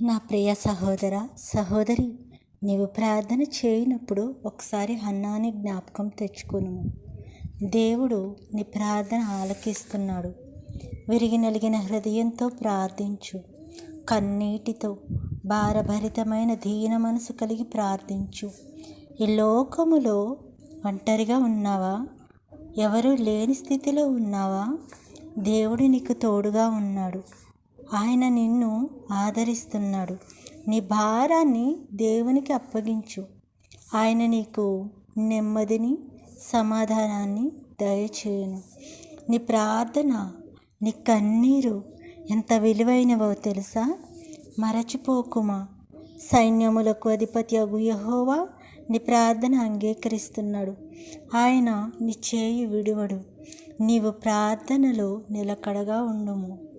నా ప్రియ సహోదర సహోదరి, నీవు ప్రార్థన చేయనప్పుడు ఒకసారి హన్నాని జ్ఞాపకం తెచ్చుకును. దేవుడు నీ ప్రార్థన ఆలకిస్తున్నాడు. విరిగి నలిగిన హృదయంతో ప్రార్థించు. కన్నీటితో భారభరితమైన దీన మనసు కలిగి ప్రార్థించు. ఈ లోకములో ఒంటరిగా ఉన్నావా? ఎవరూ లేని స్థితిలో ఉన్నావా? దేవుడు నీకు తోడుగా ఉన్నాడు. ఆయన నిన్ను ఆదరిస్తున్నాడు. నీ భారాన్ని దేవునికి అప్పగించు. ఆయన నీకు నెమ్మదిని, సమాధానాన్ని దయచేయును. నీ ప్రార్థన, నీ కన్నీరు ఎంత విలువైనవో తెలుసా? మరచిపోకుమా. సైన్యములకు అధిపతి అగు యెహోవా నీ ప్రార్థన అంగీకరిస్తున్నాడు. ఆయన నీ చేయి విడువడు. నీవు ప్రార్థనలో నిలకడగా ఉండుము.